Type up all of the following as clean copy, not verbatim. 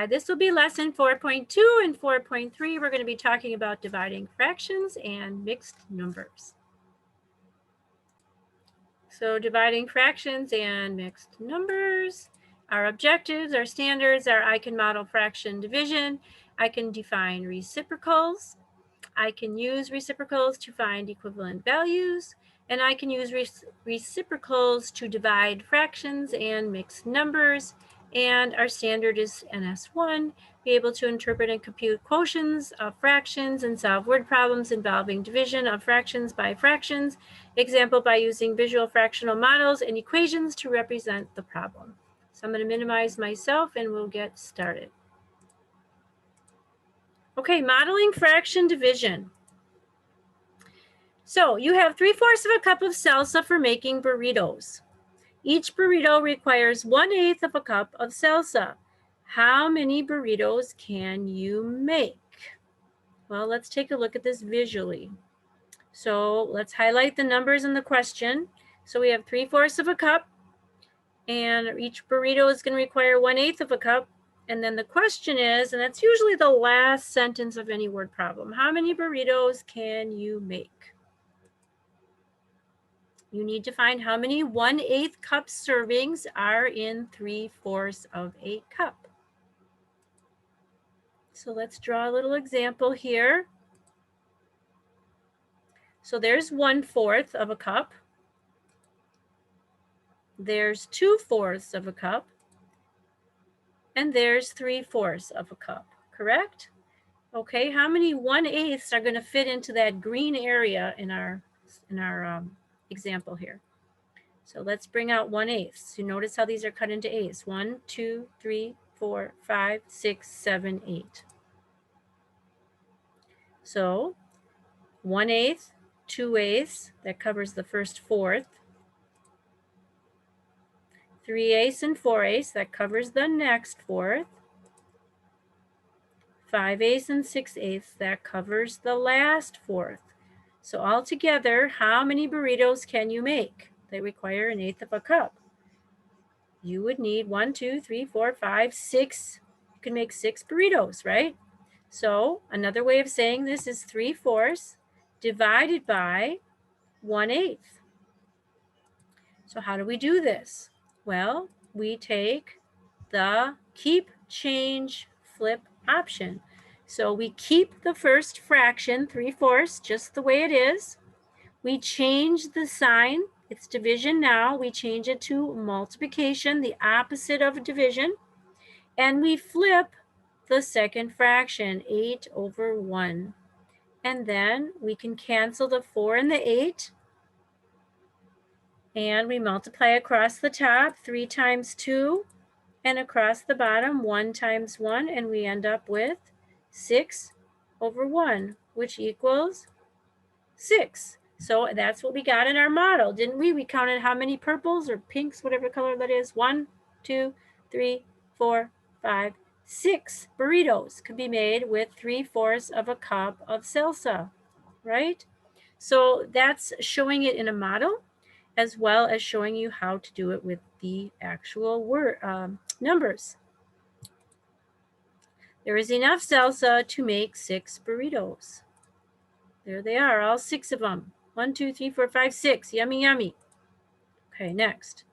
This will be lesson 4.2 and 4.3. We're going to be talking about dividing fractions and mixed numbers. So dividing fractions and mixed numbers. Our objectives, our standards are I can model fraction division. I can define reciprocals. I can use reciprocals to find equivalent values. And I can use reciprocals to divide fractions and mixed numbers. And our standard is NS1, be able to interpret and compute quotients of fractions and solve word problems involving division of fractions by fractions. Example, by using visual fractional models and equations to represent the problem. So I'm going to minimize myself and we'll get started. Okay, modeling fraction division. So you have 3/4 of a cup of salsa for making burritos. Each burrito requires 1/8 of a cup of salsa. How many burritos can you make? Well, let's take a look at this visually. So let's highlight the numbers in the question. So we have 3/4 of a cup, and each burrito is going to require 1/8 of a cup. And then the question is, and that's usually the last sentence of any word problem, how many burritos can you make? You need to find how many 1/8 cup servings are in 3/4 of a cup. So let's draw a little example here. So there's 1/4 of a cup. There's 2/4 of a cup. And there's 3/4 of a cup, correct? Okay, how many 1/8 are going to fit into that green area in our example here? So let's bring out 1/8. So notice how these are cut into eighths. 1, 2, 3, 4, 5, 6, 7, 8. So 1/8, 2/8, that covers the first fourth. 3/8 and 4/8, that covers the next fourth. 5/8 and 6/8, that covers the last fourth. So altogether, how many burritos can you make? They require 1/8 of a cup. You would need 1, 2, 3, 4, 5, 6. You can make 6 burritos, right? So another way of saying this is 3/4 divided by 1/8. So how do we do this? Well, we take the keep, change, flip option. So we keep the first fraction, 3/4, just the way it is. We change the sign. It's division now. We change it to multiplication, the opposite of division. And we flip the second fraction, 8/1. And then we can cancel the 4 and the 8. And we multiply across the top, 3 times 2. And across the bottom, 1 times 1. And we end up with 6/1, which equals 6. So that's what we got in our model, didn't we? We counted how many purples or pinks, whatever color that is. 1, 2, 3, 4, 5, 6 burritos could be made with 3/4 of a cup of salsa, right? So that's showing it in a model, as well as showing you how to do it with the actual numbers. There is enough salsa to make 6 burritos. There they are, all 6 of them. 1, 2, 3, 4, 5, 6. Yummy, yummy. Okay, next.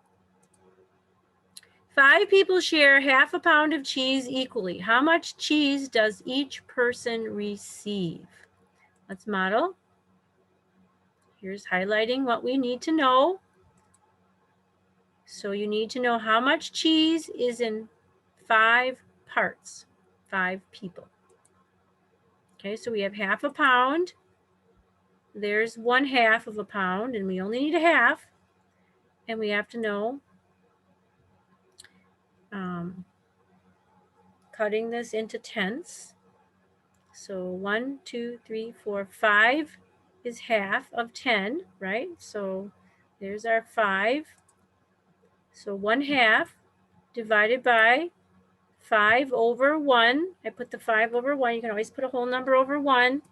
5 people share half a pound of cheese equally. How much cheese does each person receive? Let's model. Here's highlighting what we need to know. So you need to know how much cheese is in 5 parts, 5 people. Okay, so we have half a pound. There's 1/2 of a pound, and we only need a half. And we have to know cutting this into tenths. So 1, 2, 3, 4, 5 is half of 10, right? So there's our 5. So 1/2 divided by 5/1. I put the 5/1. You can always put a whole number over 1.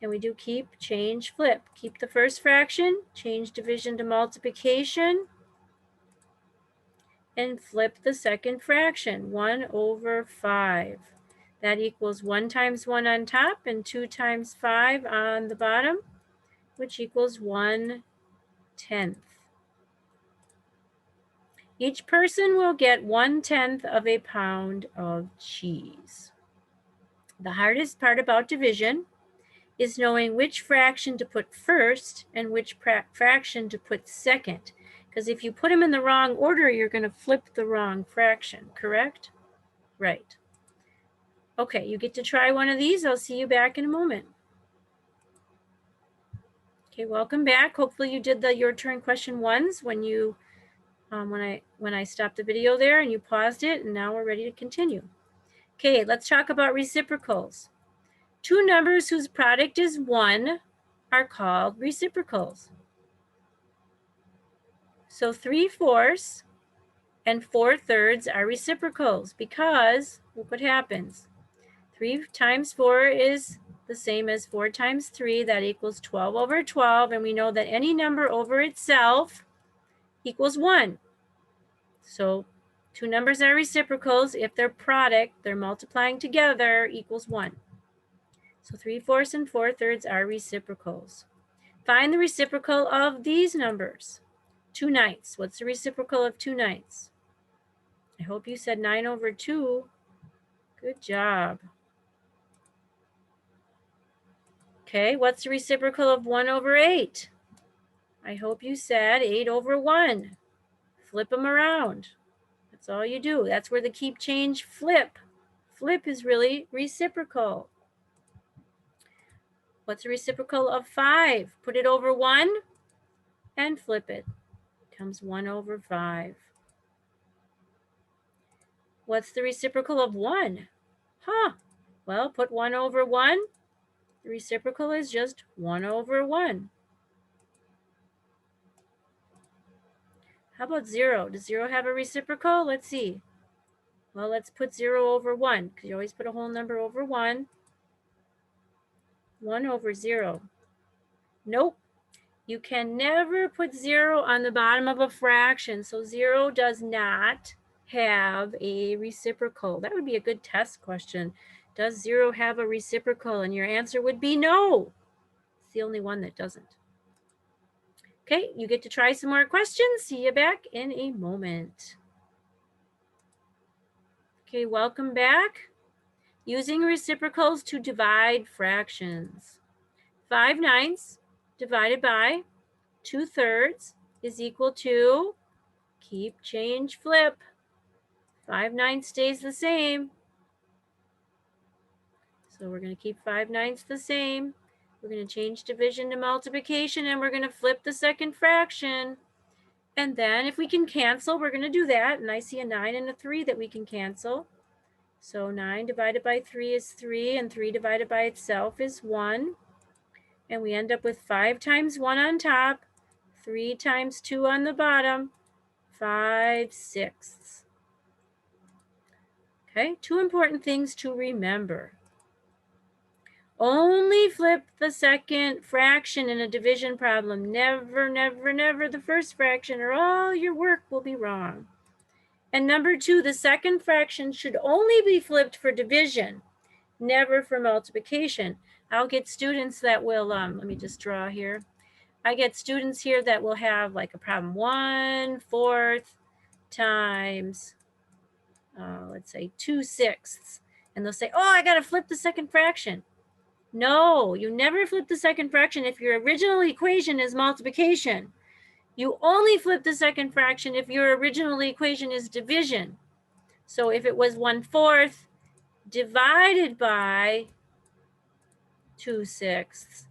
And we do keep, change, flip. Keep the first fraction, change division to multiplication. and flip the second fraction, 1 over 5. That equals 1 times 1 on top and 2 times 5 on the bottom, which equals 1/10. Each person will get 1/10 of a pound of cheese. The hardest part about division is knowing which fraction to put first and which fraction to put second. Because if you put them in the wrong order, you're going to flip the wrong fraction, correct? Right. Okay, you get to try one of these. I'll see you back in a moment. Okay, welcome back. Hopefully you did the your turn question ones when you when I stopped the video there and you paused it, and now we're ready to continue. Okay, let's talk about reciprocals. Two numbers whose product is 1 are called reciprocals. So 3/4 and 4/3 are reciprocals because look what happens. 3 times 4 is the same as 4 times 3. That equals 12 over 12. And we know that any number over itself equals 1. So two numbers are reciprocals. If their product, they're multiplying together, equals 1. So 3/4 and 4/3 are reciprocals. Find the reciprocal of these numbers. 2/9. What's the reciprocal of 2/9? I hope you said 9 over 2. Good job. Okay, what's the reciprocal of 1 over 8? I hope you said 8 over 1. Flip them around. That's all you do. That's where the keep, change, flip. Flip is really reciprocal. What's the reciprocal of 5? Put it over 1 and flip it. Comes 1 over 5. What's the reciprocal of 1? Well, put 1 over 1. The reciprocal is just 1 over 1. How about 0? Does 0 have a reciprocal? Let's see. Well, let's put 0 over 1, because you always put a whole number over 1. 1 over 0. Nope. You can never put 0 on the bottom of a fraction, so 0 does not have a reciprocal. That would be a good test question. Does 0 have a reciprocal? And your answer would be no. It's the only one that doesn't. Okay, you get to try some more questions. See you back in a moment. Okay, welcome back. Using reciprocals to divide fractions. 5/9 divided by 2/3 is equal to, keep, change, flip. 5/9 stays the same. So we're going to keep 5/9 the same. We're going to change division to multiplication, and we're going to flip the second fraction. And then if we can cancel, we're going to do that. And I see a 9 and a 3 that we can cancel. So 9 divided by 3 is 3, and 3 divided by itself is 1. And we end up with 5 times 1 on top, 3 times 2 on the bottom, 5/6. Okay, two important things to remember. Only flip the second fraction in a division problem. Never, never, never the first fraction, or all your work will be wrong. And number 2, the second fraction should only be flipped for division, never for multiplication. I'll get students that will, let me just draw here. I get students here that will have like a problem 1/4 times, let's say 2/6. And they'll say, oh, I got to flip the second fraction. No, you never flip the second fraction if your original equation is multiplication. You only flip the second fraction if your original equation is division. So if it was 1/4 divided by 2/6,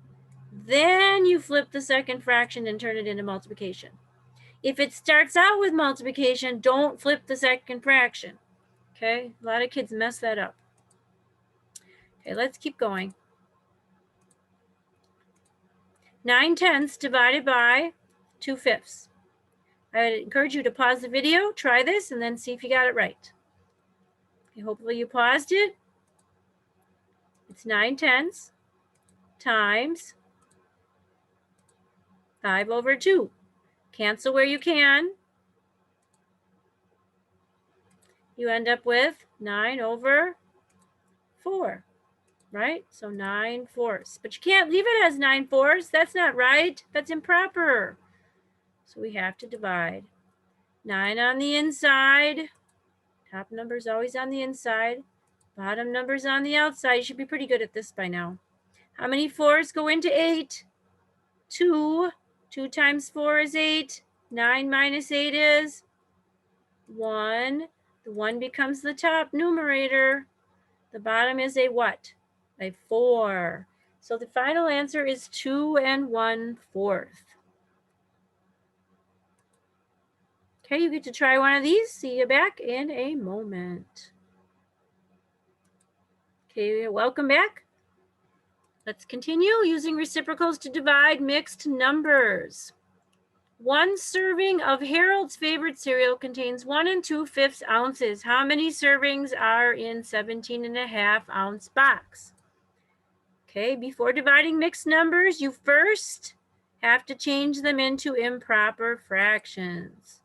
then you flip the second fraction and turn it into multiplication. If it starts out with multiplication, don't flip the second fraction. Okay, a lot of kids mess that up. Okay, let's keep going. 9/10 divided by 2/5. I would encourage you to pause the video, try this, and then see if you got it right. Okay, hopefully you paused it. It's 9/10 times 5/2. Cancel where you can. you end up with 9 over 4, right? So 9/4. But you can't leave it as 9/4. That's not right. That's improper. So we have to divide. 9 on the inside. Top number's always on the inside. Bottom number's on the outside. You should be pretty good at this by now. How many 4s go into 8? 2. 2 times 4 is 8. 9 minus 8 is 1. The 1 becomes the top numerator. The bottom is a what? A 4. So the final answer is 2 1/4. Okay, you get to try one of these. See you back in a moment. Okay, welcome back. Let's continue using reciprocals to divide mixed numbers. 1 serving of Harold's favorite cereal contains 1 2/5 ounces. How many servings are in 17.5 ounce box? Okay, before dividing mixed numbers, you first have to change them into improper fractions.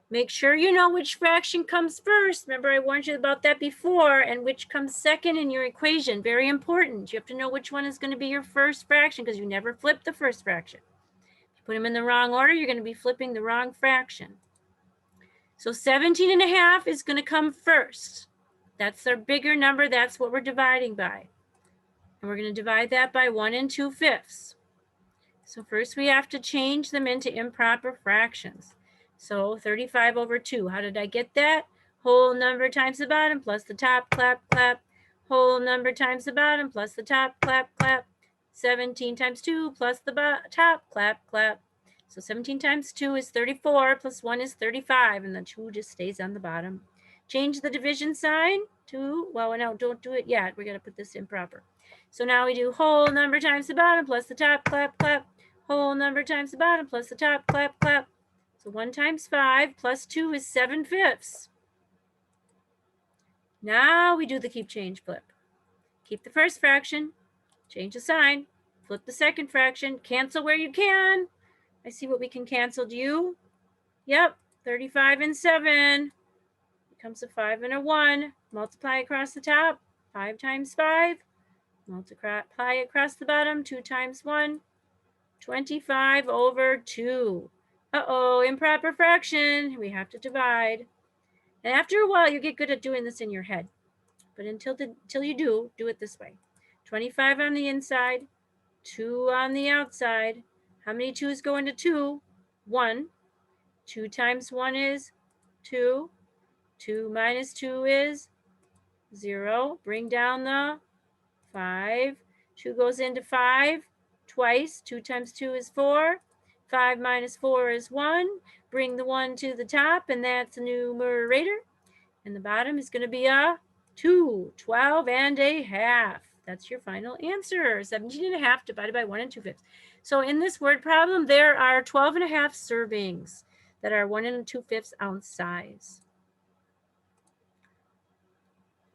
Make sure you know which fraction comes first. Remember, I warned you about that before, and which comes second in your equation. Very important. You have to know which one is going to be your first fraction because you never flip the first fraction. If you put them in the wrong order, you're going to be flipping the wrong fraction. So 17.5 is going to come first. That's our bigger number. That's what we're dividing by. And we're going to divide that by 1 2/5. So first we have to change them into improper fractions. So 35 over 2. How did I get that? Whole number times the bottom plus the top, clap, clap. Whole number times the bottom plus the top, clap, clap. 17 times 2 plus the top, clap, clap. So 17 times 2 is 34 plus 1 is 35, and the 2 just stays on the bottom. Change the division sign to, well, no, don't do it yet. We're going to put this improper. So now we do whole number times the bottom plus the top, clap, clap. Whole number times the bottom plus the top, clap, clap. So 1 times 5 plus 2 is 7/5. Now we do the keep change flip. Keep the first fraction, change the sign, flip the second fraction, cancel where you can. I see what we can cancel. Do you? Yep, 35 and 7 becomes a 5 and a 1. Multiply across the top, 5 times 5. Multiply across the bottom, 2 times 1. 25 over 2. Uh-oh, improper fraction. We have to divide. And after a while, you get good at doing this in your head. But until you do it this way. 25 on the inside, 2 on the outside. How many 2's go into 2? 1. 2 times 1 is 2. 2 minus 2 is 0. Bring down the 5. 2 goes into 5 twice. 2 times 2 is 4. 5 minus 4 is 1. Bring the 1 to the top, and that's the numerator. And the bottom is going to be a 2, 12 and a half. That's your final answer, 17.5 divided by 1 2/5. So in this word problem, there are 12.5 servings that are 1 2/5 ounce size.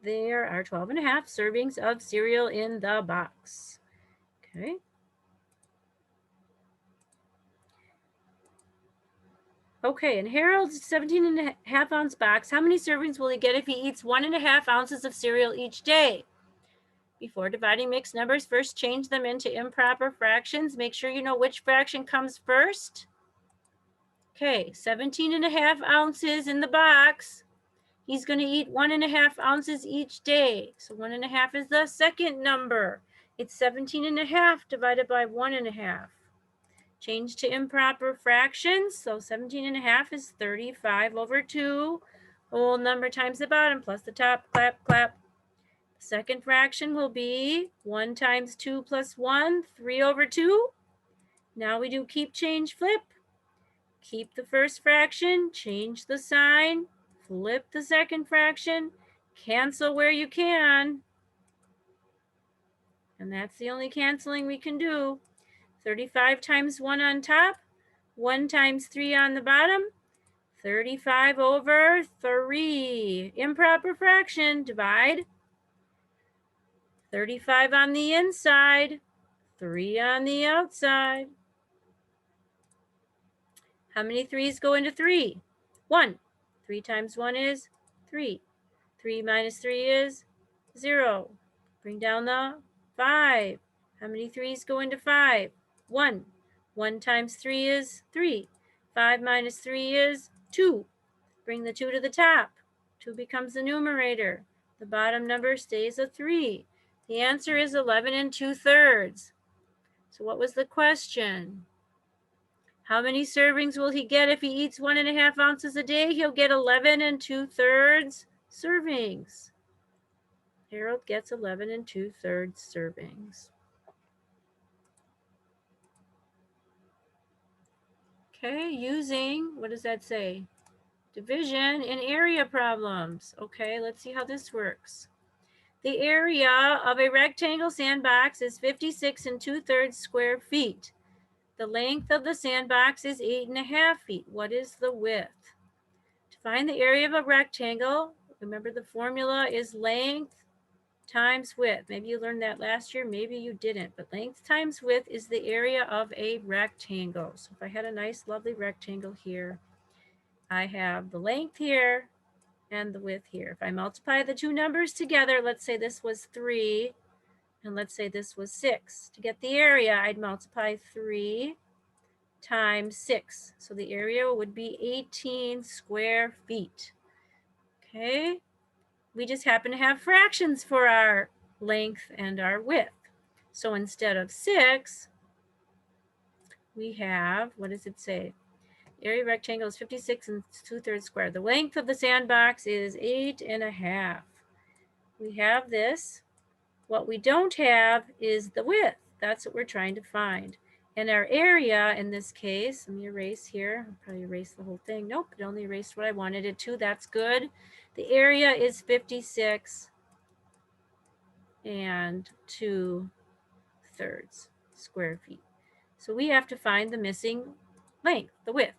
There are 12.5 servings of cereal in the box. Okay. Okay, in Harold's 17.5 ounce box, how many servings will he get if he eats 1.5 ounces of cereal each day? Before dividing mixed numbers, first change them into improper fractions. Make sure you know which fraction comes first. Okay, 17.5 ounces in the box. He's going to eat 1.5 ounces each day. So 1.5 is the second number. It's 17.5 divided by 1.5. Change to improper fractions. So 17.5 is 35 over 2. Whole number times the bottom plus the top, clap, clap. The second fraction will be 1 times 2 plus 1, 3 over 2. Now we do keep, change, flip. Keep the first fraction, change the sign, flip the second fraction, cancel where you can. And that's the only canceling we can do. 35 times 1 on top, 1 times 3 on the bottom, 35 over 3. Improper fraction, divide. 35 on the inside, 3 on the outside. How many 3's go into 3? 1. 3 times 1 is 3. 3 minus 3 is 0. Bring down the 5. How many 3's go into 5? 1. 1 times 3 is 3. 5 minus 3 is 2. Bring the 2 to the top. 2 becomes the numerator. The bottom number stays a 3. The answer is 11 2/3. So what was the question? How many servings will he get if he eats 1.5 ounces a day? He'll get 11 2/3 servings. Harold gets 11 2/3 servings. Okay, using, what does that say? Division in area problems. Okay, let's see how this works. The area of a rectangle sandbox is 56 2/3 square feet. The length of the sandbox is 8.5 feet. What is the width? To find the area of a rectangle, remember the formula is length times width. Maybe you learned that last year, maybe you didn't, but length times width is the area of a rectangle. So if I had a nice, lovely rectangle here, I have the length here and the width here. If I multiply the two numbers together, let's say this was 3, and let's say this was 6. To get the area, I'd multiply 3 times 6. So the area would be 18 square feet. Okay, we just happen to have fractions for our length and our width. So instead of 6, we have, what does it say? Area rectangle is 56 2/3 square. The length of the sandbox is 8.5. We have this. What we don't have is the width. That's what we're trying to find. And our area in this case, let me erase here. I'll probably erase the whole thing. Nope, it only erased what I wanted it to. That's good. The area is 56 2/3 square feet. So we have to find the missing length, the width.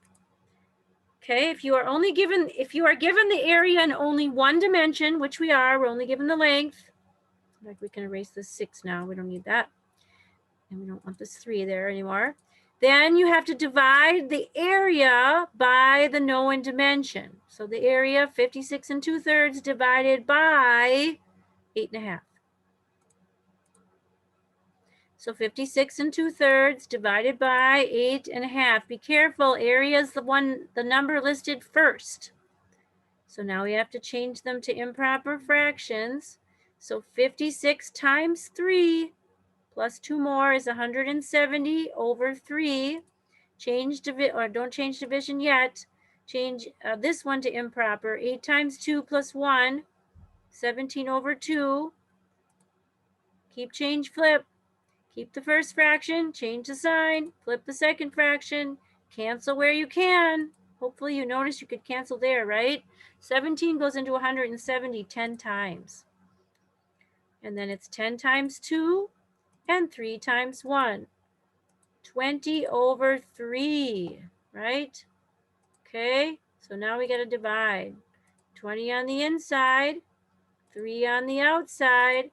Okay, if you are given the area in only one dimension, which we're only given the length. Like we can erase this 6 now. We don't need that. And we don't want this 3 there anymore. Then you have to divide the area by the known dimension. So the area, 56 2/3 divided by 8.5. So 56 2/3 divided by 8.5. Be careful, area is the number listed first. So now we have to change them to improper fractions. So 56 times 3 plus 2 more is 170 over 3. Don't change division yet. Change this one to improper. 8 times 2 plus 1, 17 over 2. Keep change, flip. Keep the first fraction, change the sign, flip the second fraction, cancel where you can. Hopefully you notice you could cancel there, right? 17 goes into 170 10 times. And then it's 10 times 2 and 3 times 1. 20 over 3, right? Okay, so now we got to divide. 20 on the inside, 3 on the outside.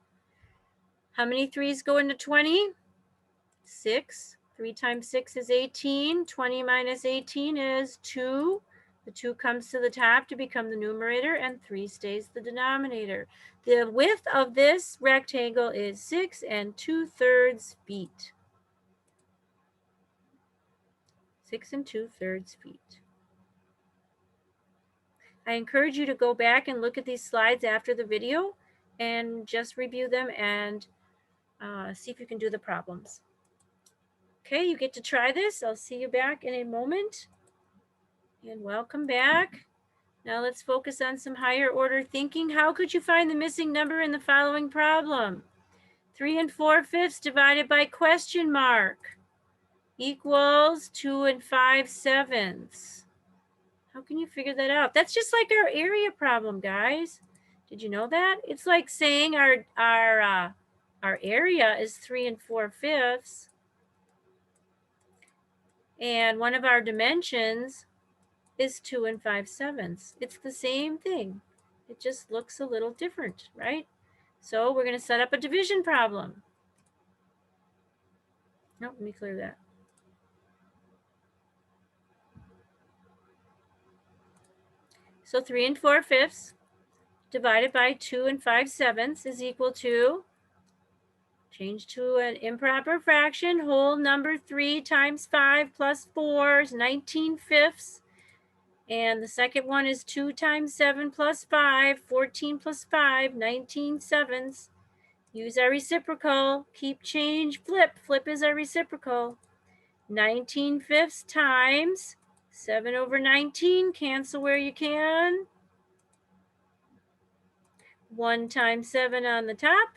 How many 3's go into 20? 6. 3 times 6 is 18. 20 minus 18 is 2. The 2 comes to the top to become the numerator, and 3 stays the denominator. The width of this rectangle is 6 2/3 feet. 6 2/3 feet. I encourage you to go back and look at these slides after the video and just review them and see if you can do the problems. Okay, you get to try this. I'll see you back in a moment. And welcome back. Now let's focus on some higher order thinking. How could you find the missing number in the following problem? 3 4/5 divided by question mark equals 2 5/7. How can you figure that out? That's just like our area problem, guys. Did you know that? It's like saying our area is 3 4/5, and one of our dimensions is 2 5/7. It's the same thing. It just looks a little different, right? So we're going to set up a division problem. No, let me clear that. So 3 4/5 divided by 2 5/7 is equal to, change to an improper fraction, whole number 3 times 5 plus 4 is 19/5. And the second one is 2 times 7 plus 5, 14 plus 5, 19/7. Use our reciprocal. Keep change, flip. Flip is our reciprocal. 19/5 times 7 over 19. Cancel where you can. 1 times 7 on the top.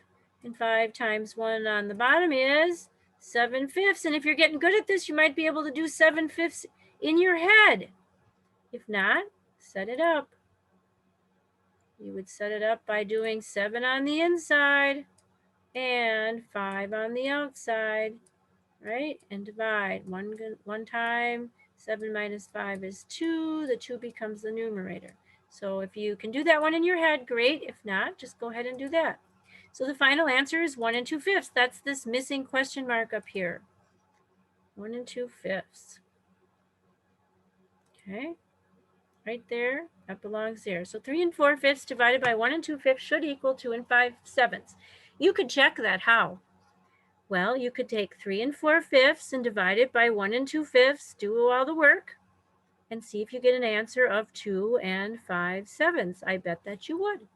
And 5 times 1 on the bottom is 7/5. And if you're getting good at this, you might be able to do 7/5 in your head. If not, set it up. You would set it up by doing 7 on the inside and 5 on the outside, right? And divide. One time, 7 minus 5 is 2. The 2 becomes the numerator. So if you can do that one in your head, great. If not, just go ahead and do that. So the final answer is 1 2/5. That's this missing question mark up here. 1 2/5. Okay, right there, that belongs there. So 3 4/5 divided by 1 2/5 should equal 2 5/7. You could check that. How? Well, you could take 3 4/5 and divide it by 1 2/5, do all the work, and see if you get an answer of 2 5/7. I bet that you would,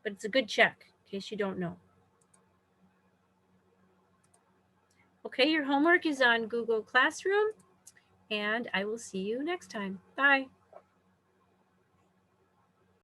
but it's a good check in case you don't know. Okay, your homework is on Google Classroom, and I will see you next time. Bye.